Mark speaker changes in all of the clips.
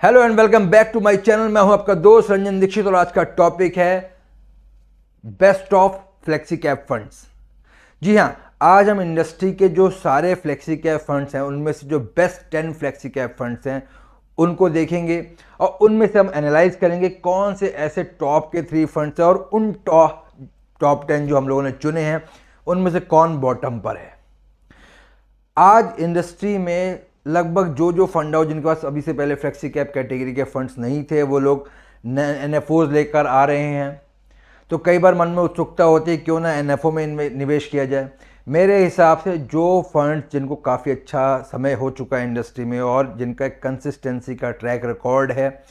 Speaker 1: Hello and welcome back to my channel. मैं हूं आपका दोस्त रंजन दीक्षित और आज का टॉपिक है best of flexi cap funds. जी हां, आज हम इंडस्ट्री के जो सारे फ्लेक्सी कैप फंड्स हैं उनमें से जो बेस्ट 10 फ्लेक्सी कैप फंड्स हैं उनको देखेंगे और उनमें से हम एनालाइज करेंगे कौन से ऐसे टॉप के 3 फंड्स हैं और उन टॉप 10 जो हम लोगों ने चुने हैं उनमें से कौन बॉटम पर है। आज इंडस्ट्री में लगभग जो फंड हो जिनके पास अभी से पहले फ्लेक्सी कैप कैटेगरी के फंड्स नहीं थे वो लोग एनएफओज लेकर आ रहे हैं। तो कई बार मन में उत्सुकता होती है क्यों ना एनएफओ में निवेश किया जाए। मेरे हिसाब से जो फंड्स जिनको काफ़ी अच्छा समय हो चुका है इंडस्ट्री में और जिनका एक कंसिस्टेंसी का ट्रैक रिकॉर्ड है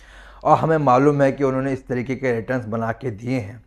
Speaker 1: और हमें मालूम है कि उन्होंने इस तरीके के रिटर्न्स बना के दिए हैं,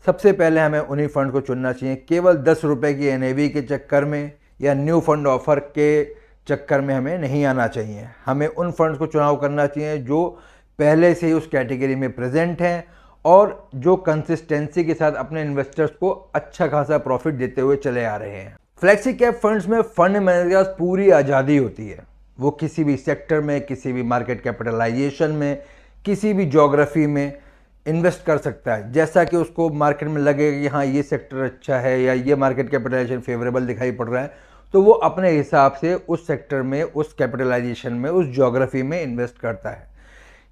Speaker 1: सबसे पहले हमें उन्हीं फंड को चुनना चाहिए। केवल 10 रुपये की एनएवी के चक्कर में या न्यू फंड ऑफर के चक्कर में हमें नहीं आना चाहिए। हमें उन फंड्स को चुनाव करना चाहिए जो पहले से ही उस कैटेगरी में प्रेजेंट हैं और जो कंसिस्टेंसी के साथ अपने इन्वेस्टर्स को अच्छा खासा प्रॉफिट देते हुए चले आ रहे हैं। फ्लेक्सी कैप फंड्स में फंड मैनेजर के पास पूरी आज़ादी होती है। वो किसी भी सेक्टर में, किसी भी मार्केट कैपिटलाइजेशन में, किसी भी ज्योग्राफी में इन्वेस्ट कर सकता है। जैसा कि उसको मार्केट में लगेगा कि हाँ ये सेक्टर अच्छा है या ये मार्केट कैपिटलाइजेशन फेवरेबल दिखाई पड़ रहा है तो वो अपने हिसाब से उस सेक्टर में, उस कैपिटलाइजेशन में, उस ज्योग्राफी में इन्वेस्ट करता है।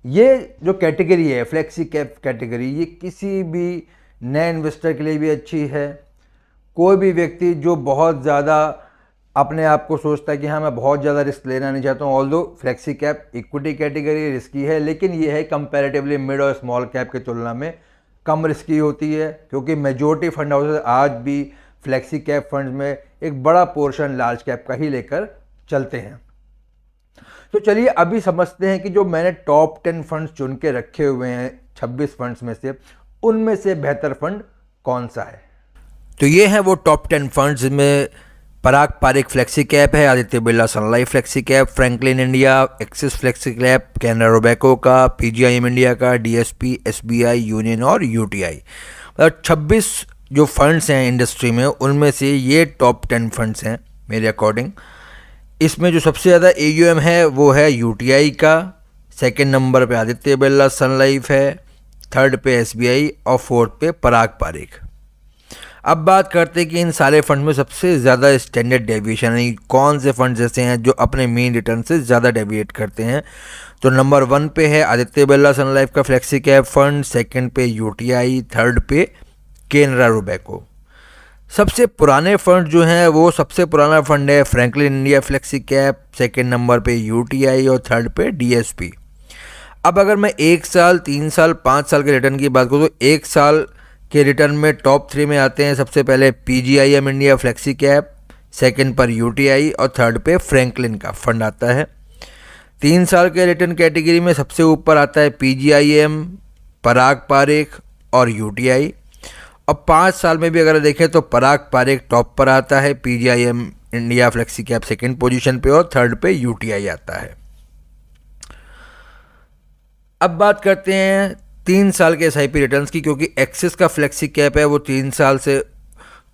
Speaker 1: ये जो कैटेगरी है फ्लेक्सी कैप कैटेगरी, ये किसी भी नए इन्वेस्टर के लिए भी अच्छी है। कोई भी व्यक्ति जो बहुत ज़्यादा अपने आप को सोचता है कि हाँ मैं बहुत ज़्यादा रिस्क लेना नहीं चाहता हूँ, although flexi cap equity category risky है लेकिन ये है कंपैरेटिवली मिड और स्मॉल कैप की तुलना में कम रिस्की होती है क्योंकि मेजॉरिटी फंड हाउसेस आज भी फ्लेक्सी कैप फंड्स में एक बड़ा पोर्शन लार्ज कैप का ही लेकर चलते हैं। तो चलिए अभी समझते हैं कि जो मैंने टॉप 10 फंड्स चुन के रखे हुए हैं 26 फंड्स में से, उनमें से बेहतर फंड कौन सा है। तो ये है वो टॉप 10 फंड्स में पराग पारिक फ्लेक्सी कैप है, Aditya Birla Sun Life flexi cap, Franklin India, Axis flexi cap, Canara Robeco का, पीजीआईएम इंडिया का, डीएसपी, एसबीआई, यूनियन और यूटीआई। मतलब 26 जो फंड्स हैं इंडस्ट्री में उनमें से ये टॉप 10 फंड्स हैं मेरे अकॉर्डिंग। इसमें जो सबसे ज़्यादा एयूएम है वो है यूटीआई का, सेकंड नंबर पे आदित्य बिरला सन लाइफ है, थर्ड पे एसबीआई और फोर्थ पे पराग पारिक। अब बात करते हैं कि इन सारे फंड में सबसे ज़्यादा स्टैंडर्ड डेविएशन है, कौन से फंड ऐसे हैं जो अपने मेन रिटर्न से ज़्यादा डेविएट करते हैं। तो नंबर 1 पे है आदित्य बिरला सन लाइफ का फ्लेक्सी कैप फंड, सेकंड पे यूटीआई, थर्ड पे कैनरा रोबेको। सबसे पुराने फंड जो हैं वो सबसे पुराना फंड है Franklin India flexi cap, second number पे यूटीआई और थर्ड पे डीएसपी। अब अगर मैं 1 साल, 3 साल, 5 साल के रिटर्न की बात करूँ तो 1 साल के रिटर्न में टॉप 3 में आते हैं सबसे पहले PGIM India flexi cap, second पर यूटीआई और थर्ड पे फ्रैंकलिन का फंड आता है। 3 साल के रिटर्न कैटेगरी में सबसे ऊपर आता है पीजीआईएम, पराग पारिक और यूटीआई। अब 5 साल में भी अगर देखें तो पराग पारिक टॉप पर आता है, PGIM India flexi cap second position पे और थर्ड पे यूटीआई आता है। अब बात करते हैं 3 साल के एसआईपी रिटर्न्स की, क्योंकि एक्सिस का फ्लेक्सी कैप है वो 3 साल से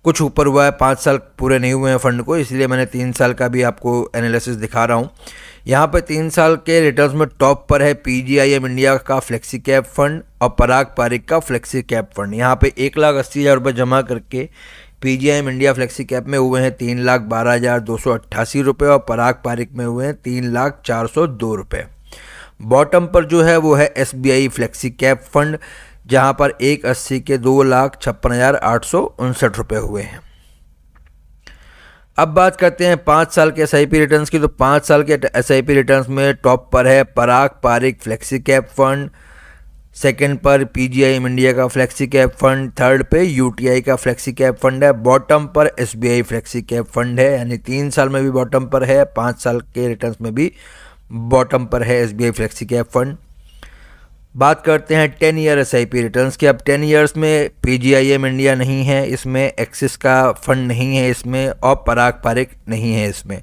Speaker 1: कुछ ऊपर हुआ है, 5 साल पूरे नहीं हुए हैं फंड को, इसलिए मैंने 3 साल का भी आपको एनालिसिस दिखा रहा हूँ। यहाँ पे 3 साल के रिटर्न्स में टॉप पर है पीजीआईएम इंडिया का फ्लेक्सी कैप फंड और पराग पारिक का फ्लेक्सी कैप फंड। यहाँ पे 1,80,000 रुपये जमा करके पीजीआईएम इंडिया फ्लेक्सी कैप में हुए हैं 3,12,288 रुपये और पराग पारिक में हुए हैं 3,04,02 रुपये। बॉटम पर जो है वो है एसबीआई फ्लेक्सी कैप फंड जहाँ पर 1,80 के 2,56,859 रुपये हुए हैं। अब बात करते हैं 5 साल के एसआईपी रिटर्न्स की। तो 5 साल के एसआईपी रिटर्न्स में टॉप पर है Parag Parikh flexi cap fund, second पर पीजीआईएम इंडिया का फ्लेक्सी कैप फंड, थर्ड पे यूटीआई का फ्लेक्सी कैप फंड है, बॉटम पर एसबीआई फ्लेक्सी कैप फंड है। यानी 3 साल में भी बॉटम पर है, 5 साल के रिटर्न्स में भी बॉटम पर है एसबीआई फ्लेक्सी कैप फंड। बात करते हैं 10 ईयर एसआईपी रिटर्न्स की। अब 10 ईयर्स में पीजीआईएम इंडिया नहीं है इसमें, एक्सिस का फंड नहीं है इसमें और पराग पारिक नहीं है इसमें।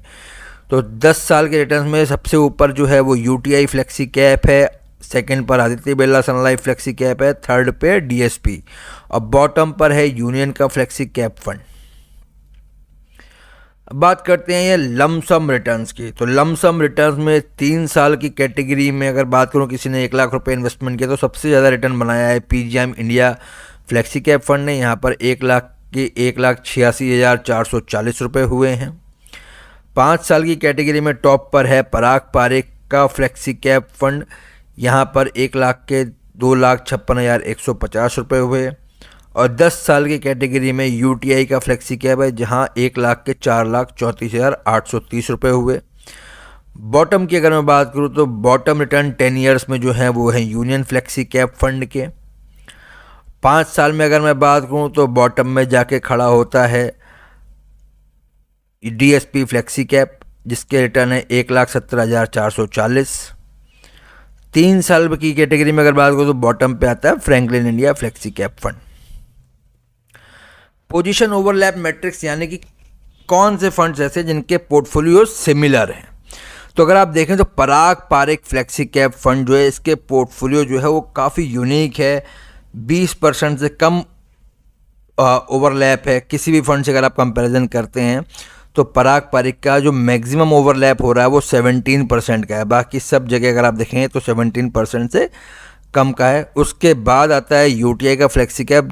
Speaker 1: तो 10 साल के रिटर्न्स में सबसे ऊपर जो है वो यूटीआई फ्लेक्सी कैप है, सेकंड पर Aditya Birla Sun Life flexi cap है, थर्ड पे डीएसपी और बॉटम पर है यूनियन का फ्लेक्सी कैप फंड। अब बात करते हैं ये लमसम रिटर्न्स की। तो लमसम रिटर्न्स में 3 साल की कैटेगरी में अगर बात करूं, किसी ने 1 लाख रुपए इन्वेस्टमेंट किया तो सबसे ज़्यादा रिटर्न बनाया है PGIM India flexi cap fund ने। यहाँ पर 1,86,440 रुपये हुए हैं। 5 साल की कैटेगरी में टॉप पर है पराग पारेख का फ्लेक्सी कैप फंड। यहाँ पर 1 लाख के 2,56,150 रुपये हुए। और 10 साल की कैटेगरी में यूटीआई का फ्लेक्सी कैप है, जहाँ 1 लाख के 4,34,830 रुपये हुए। बॉटम की अगर मैं बात करूँ तो बॉटम रिटर्न 10 ईयर्स में जो है वो है यूनियन फ्लेक्सी कैप फंड के। 5 साल में अगर मैं बात करूँ तो बॉटम में जाके खड़ा होता है डीएसपी फ्लेक्सी कैप, जिसके रिटर्न है 1,17,440। 3 साल की कैटेगरी में अगर बात करूँ तो बॉटम पे आता है Franklin India flexi cap fund. Position overlap matrix यानी कि कौन से फंड्स ऐसे जिनके पोर्टफोलियो सिमिलर हैं। तो अगर आप देखें तो पराग पारेख फ्लेक्सी कैप फंड जो है, इसके पोर्टफोलियो जो है वो काफ़ी यूनिक है। 20% से कम ओवरलैप है किसी भी फंड से। अगर आप कंपैरिजन करते हैं तो पराग पारेख का जो मैक्सिमम ओवरलैप हो रहा है वो 17% का है। बाकी सब जगह अगर आप देखें तो 17% से कम का है। उसके बाद आता है यूटीआई का फ्लेक्सी कैप।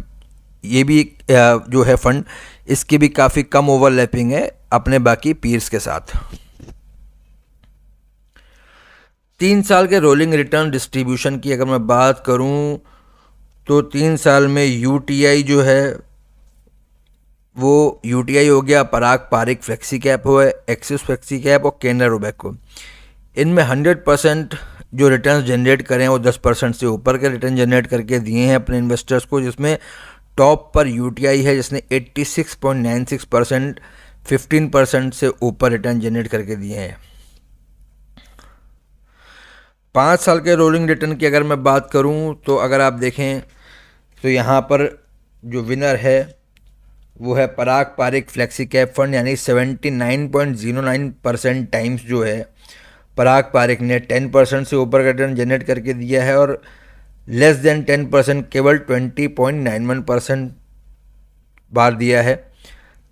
Speaker 1: ये भी जो है फंड, इसकी भी काफ़ी कम ओवरलैपिंग है अपने बाकी पीयर्स के साथ। 3 साल के रोलिंग रिटर्न डिस्ट्रीब्यूशन की अगर मैं बात करूं तो 3 साल में यूटीआई जो है वो यूटीआई हो गया, पराग पारेख फ्लेक्सी कैप हुआ, एक्सिस फ्लेक्सी कैप और केनरा रोबेको। इनमें 100% जो रिटर्न जनरेट करें वो 10% से ऊपर के रिटर्न जनरेट करके दिए हैं अपने इन्वेस्टर्स को, जिसमें टॉप पर यूटीआई है जिसने 86.96% 15% से ऊपर रिटर्न जनरेट करके दिए हैं। 5 साल के रोलिंग रिटर्न की अगर मैं बात करूं तो अगर आप देखें तो यहाँ पर जो विनर है वो है पराग पारेख फ्लेक्सी कैप फंड, यानी 79.09% टाइम्स जो है पराग पारेख ने 10% से ऊपर का रिटर्न जनरेट करके दिया है, और लेस देन 10% केवल 20.91% बार दिया है।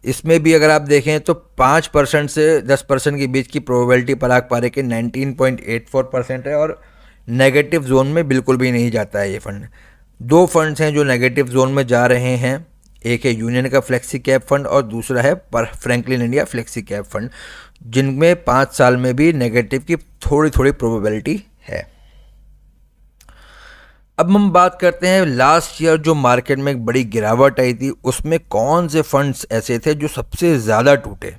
Speaker 1: इसमें भी अगर आप देखें तो 5% से 10% के बीच की प्रोबेबिलिटी पराग पारेख के 19.84% है, और नेगेटिव जोन में बिल्कुल भी नहीं जाता है ये फंड। 2 फंड्स हैं जो नेगेटिव जोन में जा रहे हैं, एक है यूनियन का फ्लेक्सी कैप फंड और दूसरा है Franklin India flexi cap fund, जिनमें 5 साल में भी नेगेटिव की थोड़ी थोड़ी प्रोबेबिलिटी है। अब हम बात करते हैं लास्ट ईयर जो मार्केट में एक बड़ी गिरावट आई थी, उसमें कौन से फंड्स ऐसे थे जो सबसे ज़्यादा टूटे।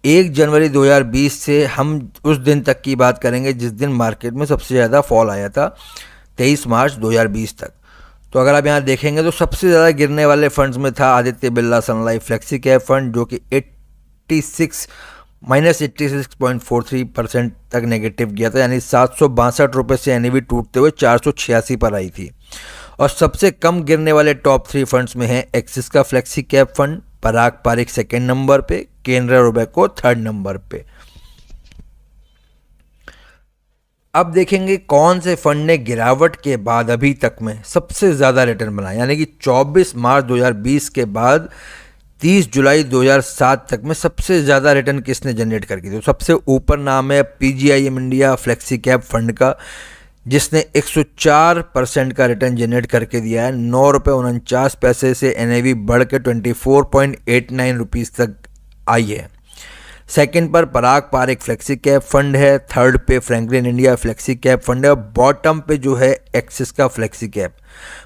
Speaker 1: 1 जनवरी 2020 से हम उस दिन तक की बात करेंगे जिस दिन मार्केट में सबसे ज़्यादा फॉल आया था, 23 मार्च 2020 तक। तो अगर आप यहाँ देखेंगे तो सबसे ज़्यादा गिरने वाले फंड्स में था Aditya Birla Sun Life flexi cap fund, जो कि -86.43% तक नेगेटिव गया था, यानी 762 रुपये से एनएवी टूटते हुए 486 पर आई थी। और सबसे कम गिरने वाले टॉप 3 फंड्स में हैं एक्सिस का फ्लेक्सी कैप फंड, पराग पारेख 2nd नंबर पे, केनरा रोबेको 3rd नंबर पे। अब देखेंगे कौन से फंड ने गिरावट के बाद अभी तक में सबसे ज़्यादा रिटर्न बनाया, यानी कि 24 मार्च 2020 के बाद 30 जुलाई 2007 तक में सबसे ज़्यादा रिटर्न किसने जनरेट करके दी। तो सबसे ऊपर नाम है PGIM India flexi cap fund का, जिसने 104% का रिटर्न जनरेट करके दिया है। 9.49 से एनएवी बढ़ के 24.89 रुपीज़ तक आई है। 2nd पर पराग पारेख फ्लेक्सी कैप फंड है, 3rd पे Franklin India flexi cap fund है, और बॉटम पे जो है एक्सिस का फ्लेक्सी कैप।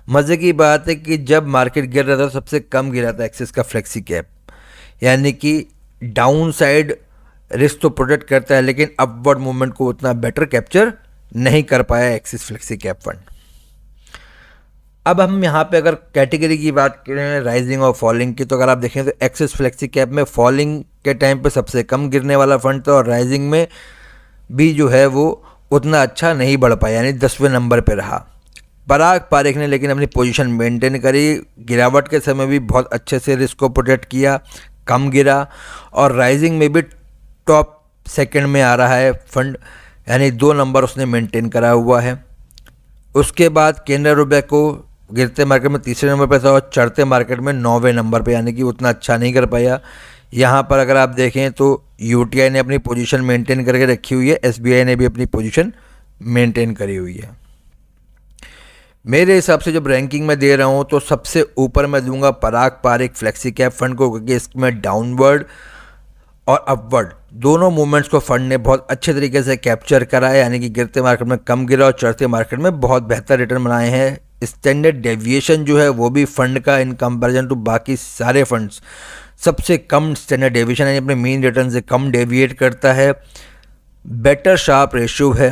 Speaker 1: मज़े की बात है कि जब मार्केट गिर रहा था सबसे कम गिरा था एक्सिस का फ्लेक्सी कैप, यानी कि डाउन साइड रिस्क तो प्रोटेक्ट करता है लेकिन अपवर्ड मूवमेंट को उतना बेटर कैप्चर नहीं कर पाया एक्सिस फ्लेक्सी कैप फंड। अब हम यहाँ पे अगर कैटेगरी की बात करें राइजिंग और फॉलिंग की, तो अगर आप देखें तो एक्सिस फ्लेक्सी कैप में फॉलिंग के टाइम पे सबसे कम गिरने वाला फंड था, और राइजिंग में भी जो है वो उतना अच्छा नहीं बढ़ पाया, यानी 10वें नंबर पे रहा। पराग पारेख ने लेकिन अपनी पोजीशन मेंटेन करी, गिरावट के समय भी बहुत अच्छे से रिस्क को प्रोटेक्ट किया, कम गिरा, और राइजिंग में भी टॉप 2nd में आ रहा है फंड, यानी 2 नंबर उसने मेंटेन करा हुआ है। उसके बाद केनरा रोबेको गिरते मार्केट में 3रे नंबर पे था और चढ़ते मार्केट में 9वें नंबर पे, यानी कि उतना अच्छा नहीं कर पाया। यहाँ पर अगर आप देखें तो यूटीआई ने अपनी पोजीशन मेंटेन करके रखी हुई है, एसबीआई ने भी अपनी पोजीशन मेंटेन करी हुई है। मेरे हिसाब से जब रैंकिंग में दे रहा हूँ तो सबसे ऊपर मैं दूंगा पराग पारिक फ्लेक्सी कैप फंड को, क्योंकि इसमें डाउनवर्ड और अपवर्ड दोनों मूवमेंट्स को फंड ने बहुत अच्छे तरीके से कैप्चर करा है, यानी कि गिरते मार्केट में कम गिरा और चढ़ते मार्केट में बहुत बेहतर रिटर्न बनाए हैं। स्टैंडर्ड डेविएशन जो है वो भी फंड का इन कंपैरिजन टू बाकी सारे फंड्स सबसे कम स्टैंडर्ड डेविएशन है, अपने मीन रिटर्न से कम डेविएट करता है। बेटर शार्प रेशियो है।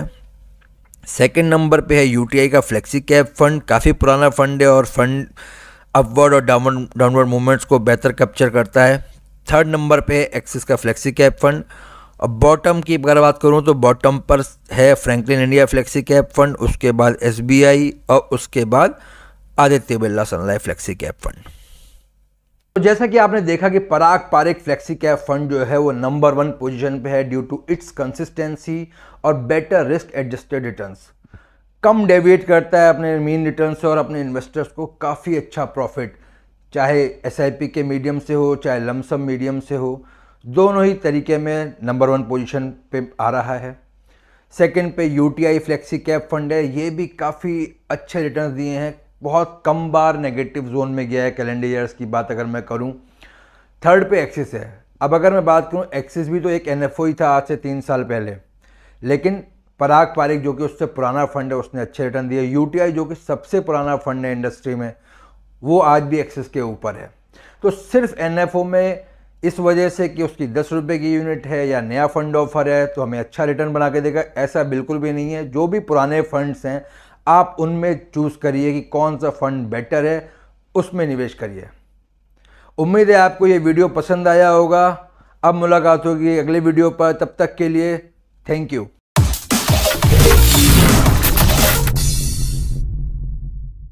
Speaker 1: सेकंड नंबर पे है यूटीआई का फ्लेक्सी कैप फंड, काफ़ी पुराना फंड है और फंड अपवर्ड और डाउनवर्ड मूवमेंट्स को बेहतर कैप्चर करता है। थर्ड नंबर पे है एक्सिस का फ्लेक्सी कैप फंड। और बॉटम की अगर बात करूं तो बॉटम पर है Franklin India flexi cap fund, उसके बाद एसबीआई और उसके बाद Aditya Birla Sun Life flexi cap fund. तो जैसा कि आपने देखा कि पराग पारिक फ्लेक्सी कैप फंड जो है वो नंबर 1 पोजीशन पे है ड्यू टू इट्स कंसिस्टेंसी और बेटर रिस्क एडजस्टेड रिटर्न्स। कम डेविएट करता है अपने मीन रिटर्न से और अपने इन्वेस्टर्स को काफ़ी अच्छा प्रॉफिट, चाहे एसआईपी के मीडियम से हो चाहे लमसम मीडियम से हो, दोनों ही तरीके में नंबर 1 पोजीशन पे आ रहा है। सेकंड पे यूटीआई फ्लेक्सी कैप फंड है, ये भी काफ़ी अच्छे रिटर्न्स दिए हैं, बहुत कम बार नेगेटिव जोन में गया है कैलेंडर ईयर्स की बात अगर मैं करूं। थर्ड पे एक्सिस है। अब अगर मैं बात करूं, एक्सिस भी तो एक एनएफओ ही था आज से 3 साल पहले, लेकिन पराग पारिक जो कि उससे पुराना फंड है उसने अच्छे रिटर्न दिए। यूटीआई जो कि सबसे पुराना फंड है इंडस्ट्री में, वो आज भी एक्सिस के ऊपर है। तो सिर्फ एनएफओ में इस वजह से कि उसकी 10 रुपये की यूनिट है या नया फंड ऑफर है तो हमें अच्छा रिटर्न बना के देगा, ऐसा बिल्कुल भी नहीं है। जो भी पुराने फंड्स हैं आप उनमें चूज़ करिए कि कौन सा फंड बेटर है, उसमें निवेश करिए। उम्मीद है आपको ये वीडियो पसंद आया होगा। अब मुलाकात होगी अगले वीडियो पर, तब तक के लिए थैंक यू।